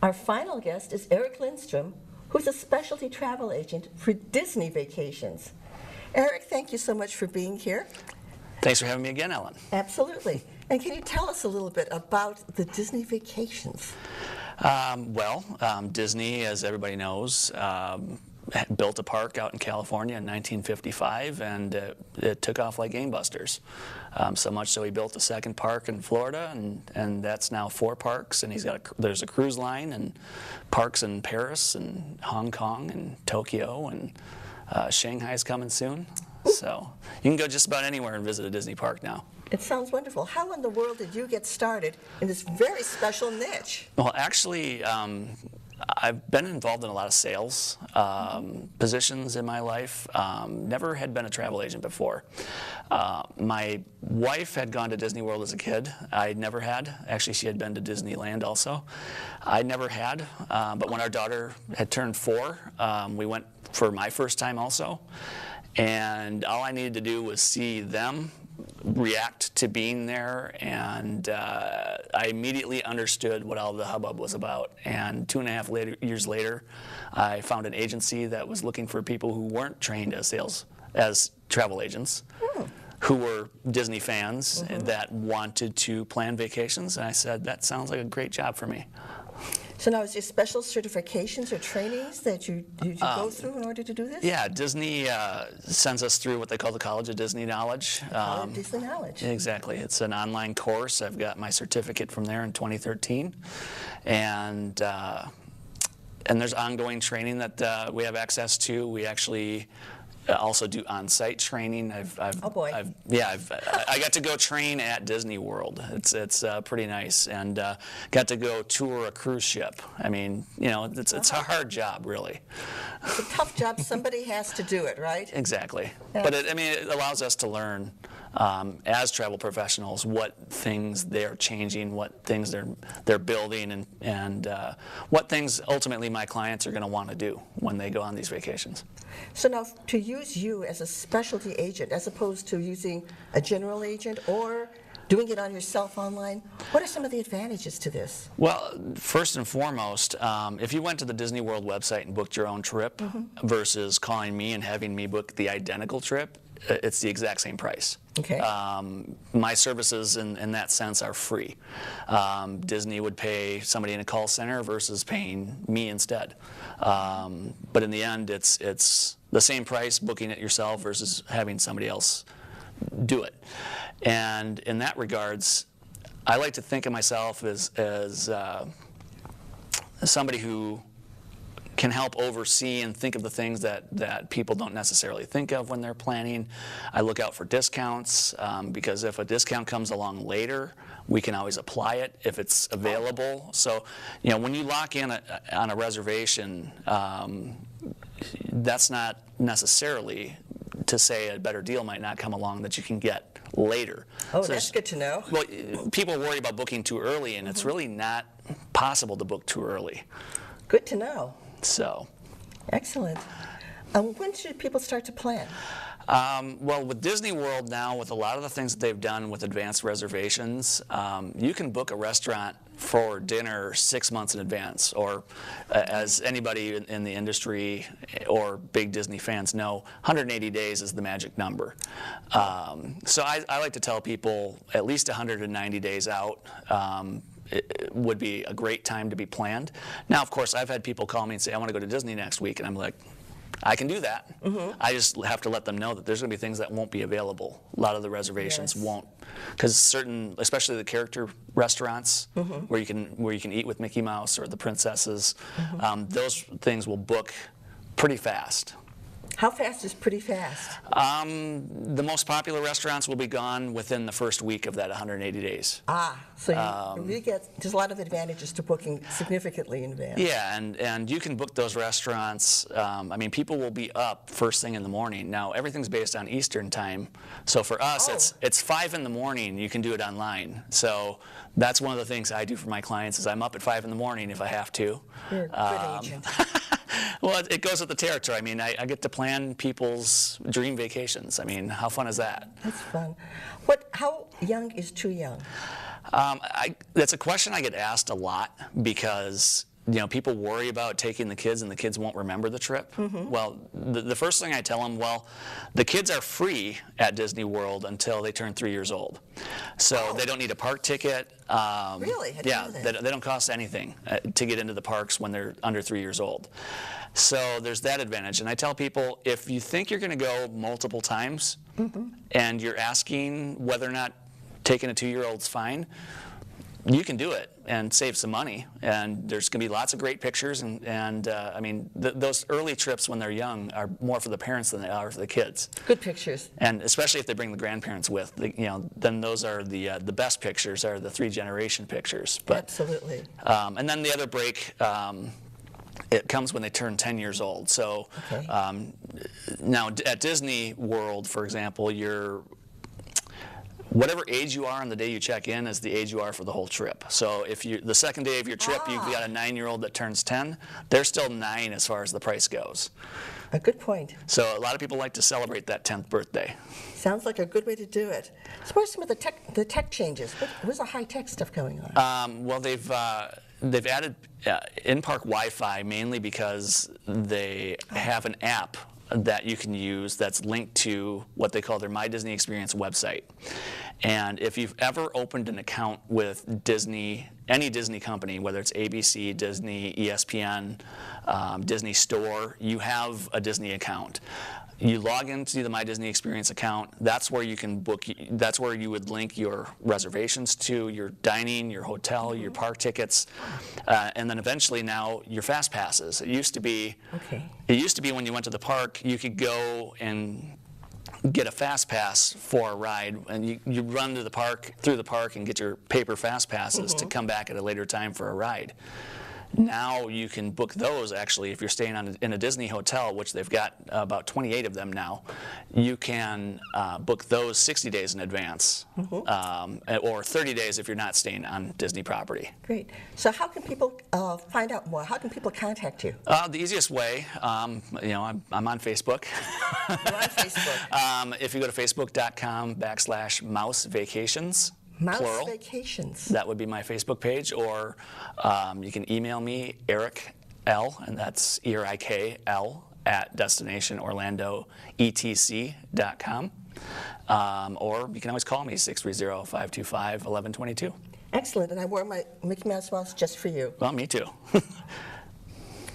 Our final guest is Eric Lindstrom, who's a specialty travel agent for Disney Vacations. Eric, thank you so much for being here. Thanks for having me again, Ellen. Absolutely. And can you tell us a little bit about the Disney Vacations? Disney, as everybody knows, built a park out in California in 1955, and it took off like gangbusters. So much so he built a second park in Florida, and that's now 4 parks. And there's a cruise line and parks in Paris and Hong Kong and Tokyo, and Shanghai's coming soon. So you can go just about anywhere and visit a Disney park now. It sounds wonderful. How in the world did you get started in this very special niche? Well, actually, I've been involved in a lot of sales positions in my life. Never had been a travel agent before. My wife had gone to Disney World as a kid. I never had. Actually, she had been to Disneyland also. I never had, but when our daughter had turned 4, we went for my first time also. And all I needed to do was see them react to being there, and I immediately understood what all the hubbub was about. And 2.5 years later, I found an agency that was looking for people who weren't trained as travel agents, who were Disney fans that wanted to plan vacations. And I said, that sounds like a great job for me. So now, is there special certifications or trainings that you go through in order to do this? Yeah, Disney sends us through what they call the College of Disney Knowledge. College of Disney Knowledge. Exactly. It's an online course. I've got my certificate from there in 2013. And there's ongoing training that we have access to. We actually also do on-site training. Oh boy! I got to go train at Disney World. It's pretty nice, and got to go tour a cruise ship. I mean, you know, it's a hard job, really. It's a tough job. Somebody has to do it, right? Exactly. Yeah. But it allows us to learn as travel professionals what things they're changing, what things they're building, and what things ultimately my clients are going to want to do when they go on these vacations. So now, to use you as a specialty agent, as opposed to using a general agent or doing it on yourself online, what are some of the advantages to this? Well, first and foremost, if you went to the Disney World website and booked your own trip versus calling me and having me book the identical trip, it's the exact same price. Okay. My services in that sense are free. Disney would pay somebody in a call center versus paying me instead. But in the end, it's the same price booking it yourself versus having somebody else do it. And in that regards, I like to think of myself as somebody who can help oversee and think of the things that people don't necessarily think of when they're planning. I look out for discounts because if a discount comes along later, we can always apply it if it's available. So, you know, when you lock in on a reservation, that's not necessarily to say a better deal might not come along that you can get later. Oh, so that's good to know. Well, people worry about booking too early, and it's really not possible to book too early. Good to know. So, excellent. When should people start to plan? Well, with Disney World now, with a lot of the things that they've done with advanced reservations, you can book a restaurant for dinner 6 months in advance, or as anybody in the industry or big Disney fans know, 180 days is the magic number. So I like to tell people at least 190 days out. It would be a great time to be planned. Now, of course, I've had people call me and say, I want to go to Disney next week, and I'm like, I can do that. I just have to let them know that there's going to be things that won't be available. A lot of the reservations won't, because certain, especially the character restaurants where you can eat with Mickey Mouse or the princesses, those things will book pretty fast. How fast is pretty fast? The most popular restaurants will be gone within the first week of that 180 days. So you really get, there's a lot of advantages to booking significantly in advance. Yeah, and you can book those restaurants. I mean, people will be up first thing in the morning. Now, everything's based on Eastern time. So for us, it's 5 in the morning. You can do it online. So that's one of the things I do for my clients is I'm up at 5 in the morning if I have to. You're a good agent. Well, it goes with the territory. I mean, I get to plan people's dream vacations. I mean, how fun is that? That's fun. How young is too young? That's a question I get asked a lot because people worry about taking the kids and the kids won't remember the trip. Well, the first thing I tell them, well, the kids are free at Disney World until they turn 3 years old. So they don't need a park ticket. Really? I didn't Yeah, know that. they don't cost anything to get into the parks when they're under 3 years old. So there's that advantage. And I tell people, if you think you're going to go multiple times and you're asking whether or not taking a 2-year-old's fine, you can do it and save some money. And there's going to be lots of great pictures. And I mean, those early trips when they're young are more for the parents than they are for the kids. Good pictures. And especially if they bring the grandparents with, then those are the best pictures, are the 3-generation pictures. But, Absolutely. And then the other break, it comes when they turn 10 years old. So now at Disney World, for example, whatever age you are on the day you check in is the age you are for the whole trip. So if the second day of your trip, you've got a 9-year-old that turns 10, they're still 9 as far as the price goes. A good point. So a lot of people like to celebrate that 10th birthday. Sounds like a good way to do it. So what are some of the tech changes? What's the high-tech stuff going on? Well, they've added in-park Wi-Fi mainly because they have an app that you can use that's linked to what they call their My Disney Experience website. And if you've ever opened an account with Disney, any Disney company, whether it's ABC, Disney, ESPN, Disney Store, you have a Disney account. You log into the My Disney Experience account. That's where you can book. That's where you would link your reservations to, your dining, your hotel, your park tickets, and then eventually now your fast passes. It used to be. It used to be when you went to the park, you could go and get a fast pass for a ride, and you run to the park, through the park, and get your paper fast passes to come back at a later time for a ride. Now you can book those, actually, if you're staying in a Disney hotel, which they've got about 28 of them now. You can book those 60 days in advance, or 30 days if you're not staying on Disney property. Great. So how can people find out more? How can people contact you? The easiest way, I'm on Facebook. You're on Facebook. If you go to facebook.com/mousevacations. Mouse plural. Vacations. That would be my Facebook page, or you can email me, Eric L, and that's ERIKL @destinationorlandoetc.com. Or you can always call me, 630-525-1122. Excellent, and I wore my Mickey Mouse watch just for you. Well, me too.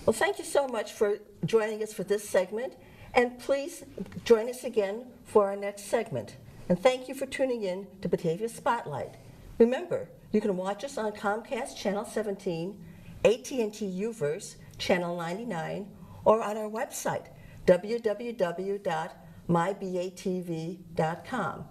Well, thank you so much for joining us for this segment, and please join us again for our next segment. And thank you for tuning in to Batavia Spotlight. Remember, you can watch us on Comcast Channel 17, AT&T UVerse Channel 99, or on our website, www.mybatv.com.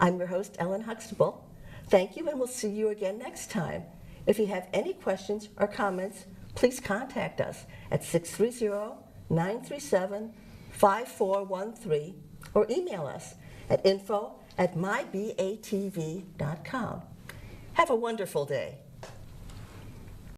I'm your host, Ellen Huxtable. Thank you, and we'll see you again next time. If you have any questions or comments, please contact us at 630-937-5413 or email us at info@mybatv.com. Have a wonderful day.